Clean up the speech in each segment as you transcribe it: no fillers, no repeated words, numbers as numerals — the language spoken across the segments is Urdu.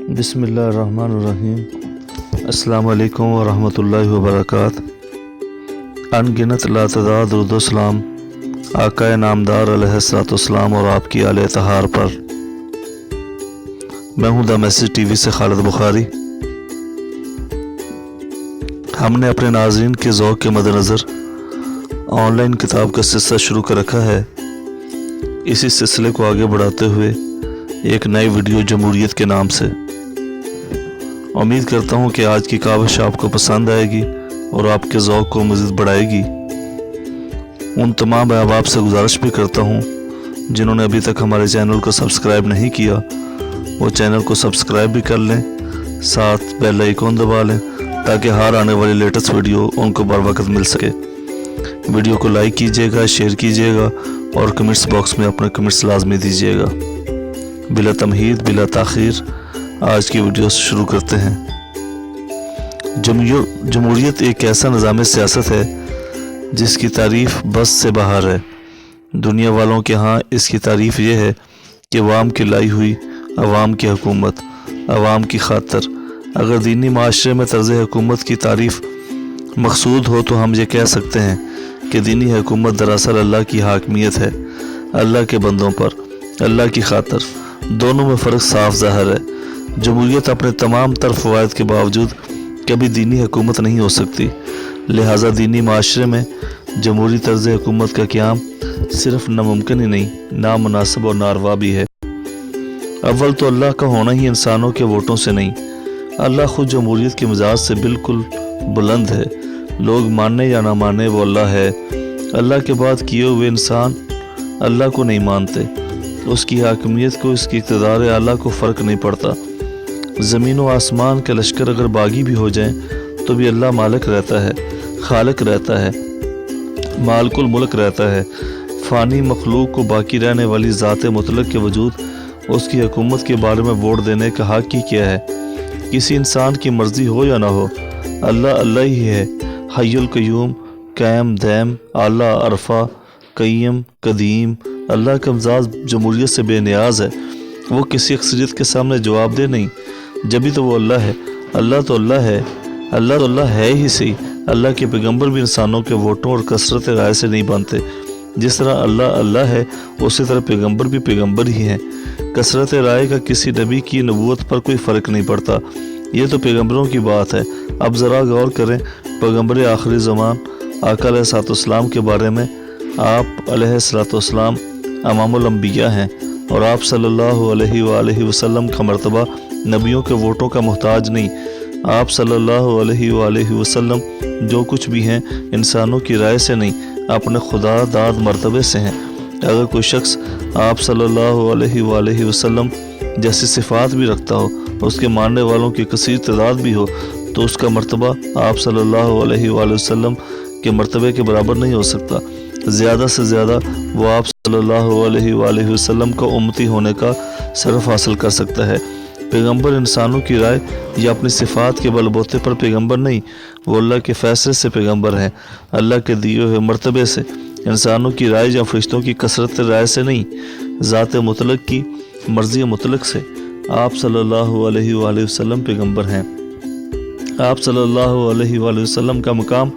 بسم اللہ الرحمن الرحیم۔ السلام علیکم ورحمۃ اللہ وبرکاتہ۔ ان گنت لاتعداد درود و سلام آقا نامدار علیہ الصلوۃ والسلام اور آپ کی آل طہار پر۔ میں ہوں دا میسیج ٹی وی سے خالد بخاری۔ ہم نے اپنے ناظرین کے ذوق کے مد نظر آن لائن کتاب کا سلسلہ شروع کر رکھا ہے۔ اسی سلسلے کو آگے بڑھاتے ہوئے ایک نئی ویڈیو جمہوریت کے نام سے۔ امید کرتا ہوں کہ آج کی کاوش آپ کو پسند آئے گی اور آپ کے ذوق کو مزید بڑھائے گی۔ ان تمام احباب سے گزارش بھی کرتا ہوں جنہوں نے ابھی تک ہمارے چینل کو سبسکرائب نہیں کیا، وہ چینل کو سبسکرائب بھی کر لیں، ساتھ بیل آئیکن دبا لیں تاکہ ہر آنے والی لیٹسٹ ویڈیو ان کو بر وقت مل سکے۔ ویڈیو کو لائک کیجیے گا، شیئر کیجیے گا اور کمنٹس باکس میں اپنے کمنٹس لازمی دیجیے گا۔ بلا تمہید بلا تاخیر آج کی ویڈیو شروع کرتے ہیں۔ جمہوریت ایک ایسا نظام سیاست ہے جس کی تعریف بس سے باہر ہے۔ دنیا والوں کے ہاں اس کی تعریف یہ ہے کہ عوام کی لائی ہوئی عوام کی حکومت، عوام کی خاطر۔ اگر دینی معاشرے میں طرز حکومت کی تعریف مقصود ہو تو ہم یہ کہہ سکتے ہیں کہ دینی حکومت دراصل اللہ کی حاکمیت ہے، اللہ کے بندوں پر، اللہ کی خاطر۔ دونوں میں فرق صاف ظاہر ہے۔ جمہوریت اپنے تمام تر فوائد کے باوجود کبھی دینی حکومت نہیں ہو سکتی، لہٰذا دینی معاشرے میں جمہوری طرز حکومت کا قیام صرف ناممکن ہی نہیں، نامناسب اور ناروا بھی ہے۔ اول تو اللہ کا ہونا ہی انسانوں کے ووٹوں سے نہیں، اللہ خود جمہوریت کے مزاج سے بالکل بلند ہے۔ لوگ ماننے یا نہ ماننے وہ اللہ ہے۔ اللہ کے بعد کیے ہوئے انسان اللہ کو نہیں مانتے، اس کی حاکمیت کو، اس کی اقتدار اعلیٰ کو فرق نہیں پڑتا۔ زمین و آسمان کے لشکر اگر باغی بھی ہو جائیں تو بھی اللہ مالک رہتا ہے، خالق رہتا ہے، مالک الملک رہتا ہے۔ فانی مخلوق کو باقی رہنے والی ذات مطلق کے وجود اس کی حکومت کے بارے میں ووٹ دینے کا حق ہی کیا ہے؟ کسی انسان کی مرضی ہو یا نہ ہو، اللہ اللہ ہی ہے، حی القیوم، قائم دائم، اعلیٰ عرفہ، قیم قدیم۔ اللہ کا مزاج جمہوریت سے بے نیاز ہے، وہ کسی اکثریت کے سامنے جواب دہ نہیں، جبھی تو وہ اللہ ہے۔ اللہ تو اللہ ہے، اللہ تو اللہ ہے ہی صحیح۔ اللہ کے پیغمبر بھی انسانوں کے ووٹوں اور کثرت رائے سے نہیں بنتے۔ جس طرح اللہ اللہ ہے اسی طرح پیغمبر بھی پیغمبر ہی ہیں۔ کثرت رائے کا کسی نبی کی نبوت پر کوئی فرق نہیں پڑتا، یہ تو پیغمبروں کی بات ہے۔ اب ذرا غور کریں، پیغمبر آخری زمان آقا علیہ الصلوۃ والسلام کے بارے میں۔ آپ علیہ الصلوۃ والسلام امام الانبیاء ہیں اور آپ صلی اللہ علیہ وآلہ وسلم کا مرتبہ نبیوں کے ووٹوں کا محتاج نہیں۔ آپ صلی اللہ علیہ وآلہ وسلم جو کچھ بھی ہیں انسانوں کی رائے سے نہیں، اپنے خدا داد مرتبے سے ہیں۔ اگر کوئی شخص آپ صلی اللہ علیہ وآلہ وسلم جیسی صفات بھی رکھتا ہو، اس کے ماننے والوں کی کثیر تعداد بھی ہو، تو اس کا مرتبہ آپ صلی اللہ علیہ وآلہ وسلم کے مرتبے کے برابر نہیں ہو سکتا۔ زیادہ سے زیادہ وہ آپ صلی اللہ علیہ وآلہ وسلم کا امتی ہونے کا شرف حاصل کر سکتا ہے۔ پیغمبر انسانوں کی رائے یا اپنی صفات کے بل بوتے پر پیغمبر نہیں، وہ اللہ کے فیصلے سے پیغمبر ہیں، اللہ کے دیے ہوئے مرتبے سے، انسانوں کی رائے یا فرشتوں کی کثرت رائے سے نہیں، ذات مطلق کی مرضی مطلق سے۔ آپ صلی اللہ علیہ وآلہ وسلم پیغمبر ہیں۔ آپ صلی اللہ علیہ وآلہ وسلم کا مقام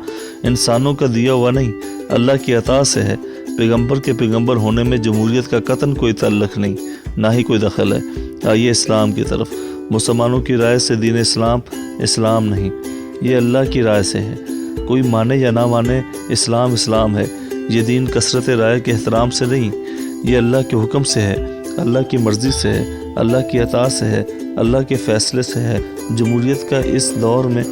انسانوں کا دیا ہوا نہیں، اللہ کی عطا سے ہے۔ پیغمبر کے پیغمبر ہونے میں جمہوریت کا قطعاً کوئی تعلق نہیں، نہ ہی کوئی دخل ہے۔ آئیے اسلام کی طرف۔ مسلمانوں کی رائے سے دین اسلام اسلام نہیں، یہ اللہ کی رائے سے ہے۔ کوئی مانے یا نہ مانے، اسلام اسلام ہے۔ یہ دین کثرت رائے کے احترام سے نہیں، یہ اللہ کے حکم سے ہے، اللہ کی مرضی سے ہے، اللہ کی عطا سے ہے، اللہ کے فیصلے سے ہے۔ جمہوریت کا اس دور میں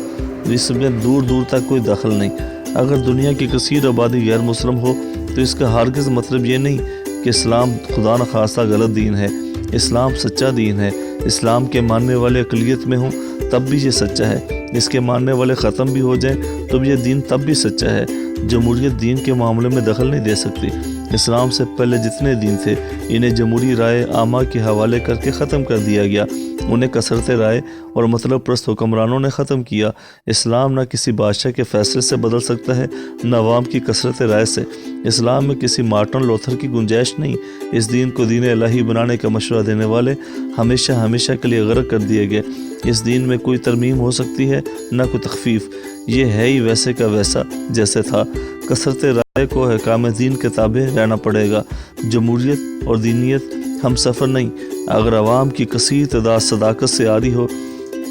اس میں دور دور تک کوئی دخل نہیں۔ اگر دنیا کی کثیر آبادی غیر مسلم ہو تو اس کا ہرگز مطلب یہ نہیں کہ اسلام خدا نخواستہ غلط دین ہے۔ اسلام سچا دین ہے۔ اسلام کے ماننے والے اقلیت میں ہوں تب بھی یہ سچا ہے، اس کے ماننے والے ختم بھی ہو جائیں تو یہ دین تب بھی سچا ہے۔ جمہوریت دین کے معاملے میں دخل نہیں دے سکتی۔ اسلام سے پہلے جتنے دین تھے انہیں جمہوری رائے عامہ کے حوالے کر کے ختم کر دیا گیا۔ انہیں کثرت رائے اور مطلب پرست حکمرانوں نے ختم کیا۔ اسلام نہ کسی بادشاہ کے فیصلے سے بدل سکتا ہے، نہ عوام کی کثرت رائے سے۔ اسلام میں کسی مارٹن لوتھر کی گنجائش نہیں۔ اس دین کو دین الہی بنانے کا مشورہ دینے والے ہمیشہ ہمیشہ کے لیے غرق کر دیے گئے۔ اس دین میں کوئی ترمیم ہو سکتی ہے، نہ کوئی تخفیف۔ یہ ہے ہی ویسے کا ویسا جیسے تھا۔ کثرت رائے کو حکام دین کے تابع رہنا پڑے گا۔ جمہوریت اور دینیت ہم سفر نہیں۔ اگر عوام کی کثیر تعداد صداقت سے آ رہی ہو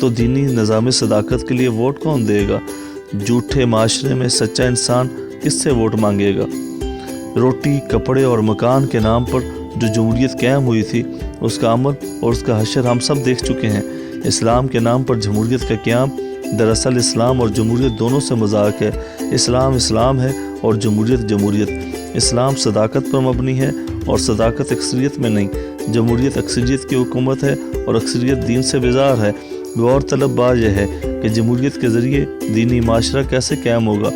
تو دینی نظام صداقت کے لیے ووٹ کون دے گا؟ جھوٹے معاشرے میں سچا انسان کس سے ووٹ مانگے گا؟ روٹی، کپڑے اور مکان کے نام پر جو جمہوریت قائم ہوئی تھی، اس کا عمل اور اس کا حشر ہم سب دیکھ چکے ہیں۔ اسلام کے نام پر جمہوریت کا قیام دراصل اسلام اور جمہوریت دونوں سے مذاق ہے۔ اسلام اسلام ہے اور جمہوریت جمہوریت۔ اسلام صداقت پر مبنی ہے اور صداقت اکثریت میں نہیں۔ جمہوریت اکثریت کی حکومت ہے اور اکثریت دین سے بیزار ہے۔ غور طلب بات یہ ہے کہ جمہوریت کے ذریعے دینی معاشرہ کیسے قائم ہوگا؟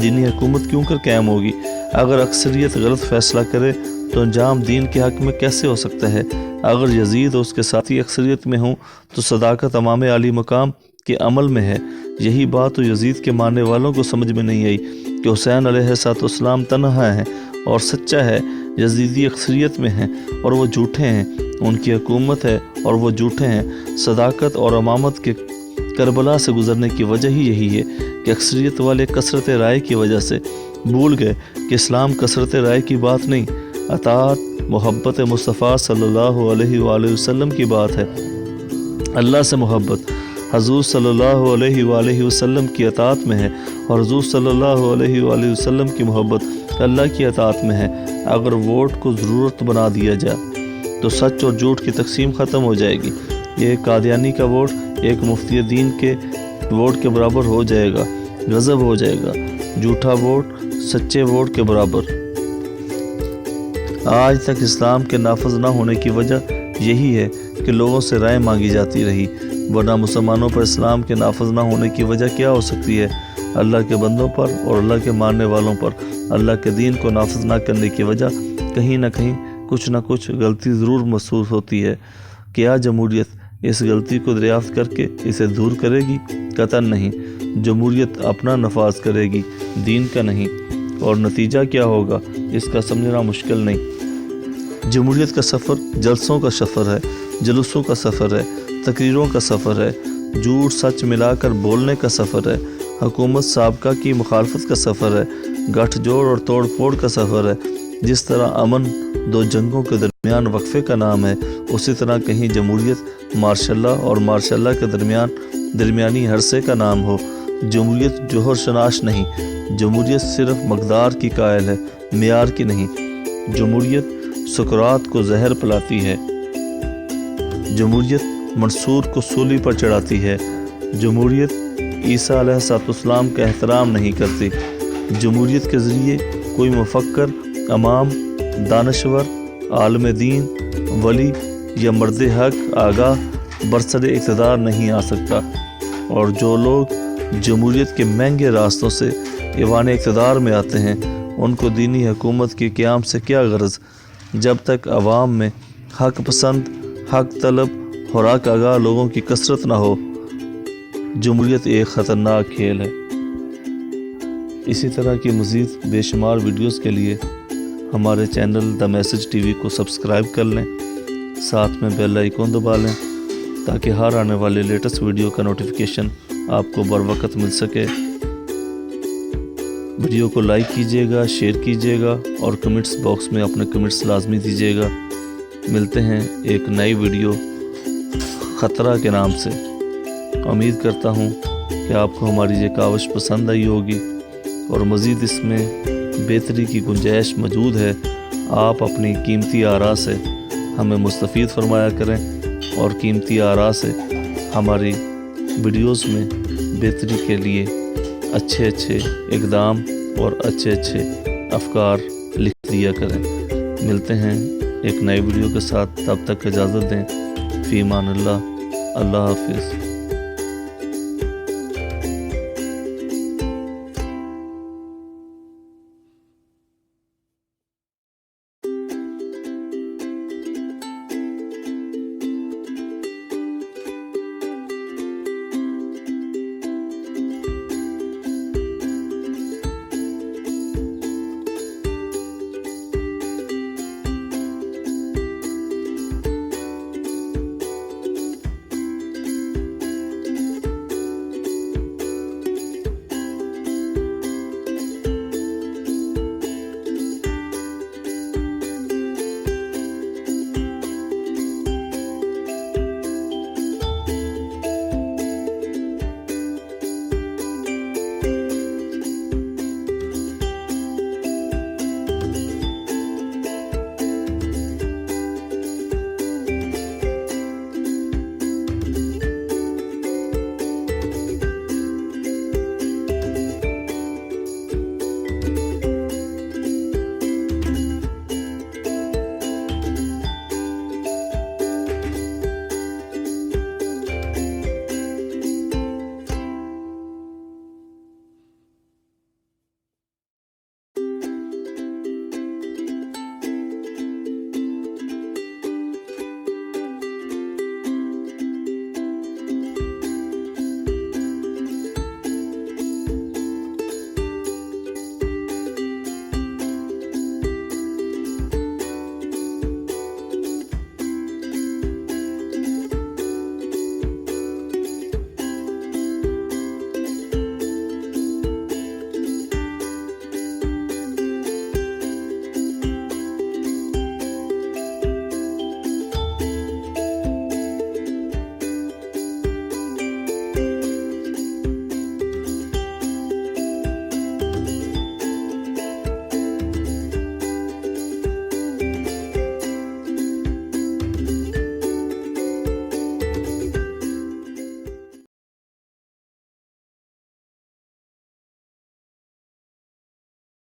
دینی حکومت کیوں کر قائم ہوگی؟ اگر اکثریت غلط فیصلہ کرے تو انجام دین کے حق میں کیسے ہو سکتا ہے؟ اگر یزید اور اس کے ساتھی اکثریت میں ہوں تو صداقت امام علی مقام کے عمل میں ہے۔ یہی بات تو یزید کے ماننے والوں کو سمجھ میں نہیں آئی کہ حسین علیہ السلام تنہا ہے اور سچا ہے، یزیدی اکثریت میں ہیں اور وہ جھوٹے ہیں، ان کی حکومت ہے اور وہ جھوٹے ہیں۔ صداقت اور امامت کے کربلا سے گزرنے کی وجہ ہی یہی ہے کہ اکثریت والے کثرت رائے کی وجہ سے بھول گئے کہ اسلام کثرت رائے کی بات نہیں، اطاعت، محبت مصطفیٰ صلی اللہ علیہ وآلہ وسلم کی بات ہے۔ اللہ سے محبت حضور صلی اللہ علیہ وآلہ وسلم کی اطاعت میں ہے اور حضور صلی اللہ علیہ وآلہ وسلم کی محبت اللہ کی اطاعت میں ہے۔ اگر ووٹ کو ضرورت بنا دیا جائے تو سچ اور جھوٹ کی تقسیم ختم ہو جائے گی۔ ایک قادیانی کا ووٹ ایک مفتی دین کے ووٹ کے برابر ہو جائے گا، غضب ہو جائے گا۔ جھوٹا ووٹ سچے ووٹ کے برابر۔ آج تک اسلام کے نافذ نہ ہونے کی وجہ یہی ہے کہ لوگوں سے رائے مانگی جاتی رہی، ورنہ مسلمانوں پر اسلام کے نافذ نہ ہونے کی وجہ کیا ہو سکتی ہے؟ اللہ کے بندوں پر اور اللہ کے ماننے والوں پر اللہ کے دین کو نافذ نہ کرنے کی وجہ کہیں نہ کہیں کچھ نہ کچھ غلطی ضرور محسوس ہوتی ہے۔ کیا جمہوریت اس غلطی کو دریافت کر کے اسے دور کرے گی؟ قطعاً نہیں۔ جمہوریت اپنا نفاذ کرے گی، دین کا نہیں۔ اور نتیجہ کیا ہوگا اس کا سمجھنا مشکل نہیں۔ جمہوریت کا سفر جلسوں کا سفر ہے، جلوسوں کا سفر ہے، تقریروں کا سفر ہے، جھوٹ سچ ملا کر بولنے کا سفر ہے، حکومت سابقہ کی مخالفت کا سفر ہے، گٹھ جوڑ اور توڑ پھوڑ کا سفر ہے۔ جس طرح امن دو جنگوں کے درمیان وقفے کا نام ہے، اسی طرح کہیں جمہوریت مارشاء اللہ اور مارشاء اللہ کے درمیانی عرصے کا نام ہو۔ جمہوریت جوہر شناس نہیں، جمہوریت صرف مقدار کی قائل ہے، معیار کی نہیں۔ جمہوریت سقراط کو زہر پلاتی ہے، جمہوریت منصور کو سولی پر چڑھاتی ہے، جمہوریت عیسیٰ علیہ السلام کا احترام نہیں کرتی۔ جمہوریت کے ذریعے کوئی مفکر، امام، دانشور، عالم دین، ولی یا مرد حق آگاہ برسر اقتدار نہیں آ سکتا۔ اور جو لوگ جمہوریت کے مہنگے راستوں سے ایوان اقتدار میں آتے ہیں، ان کو دینی حکومت کے قیام سے کیا غرض؟ جب تک عوام میں حق پسند، حق طلب اور حق آگاہ لوگوں کی کثرت نہ ہو، جمہوریت ایک خطرناک کھیل ہے۔ اسی طرح کی مزید بے شمار ویڈیوز کے لیے ہمارے channel the message T V کو سبسکرائب کر لیں، ساتھ میں بیل آئیکن دبا لیں تاکہ ہر آنے والے لیٹسٹ ویڈیو کا نوٹیفیکیشن آپ کو بر وقت مل سکے۔ ویڈیو کو لائک کیجیے گا، شیئر کیجیے گا اور کمنٹس باکس میں اپنے کمنٹس لازمی دیجیے گا۔ ملتے ہیں ایک نئی ویڈیو خطرہ کے نام سے۔ امید کرتا ہوں کہ آپ کو ہماری یہ کاوش پسند آئی ہوگی اور مزید اس میں بہتری کی گنجائش موجود ہے۔ آپ اپنی قیمتی آراء سے ہمیں مستفید فرمایا کریں اور قیمتی آراء سے ہماری ویڈیوز میں بہتری کے لیے اچھے اقدام اور اچھے افکار لکھ دیا کریں۔ ملتے ہیں ایک نئی ویڈیو کے ساتھ، تب تک اجازت دیں۔ فی امان اللہ، اللہ حافظ۔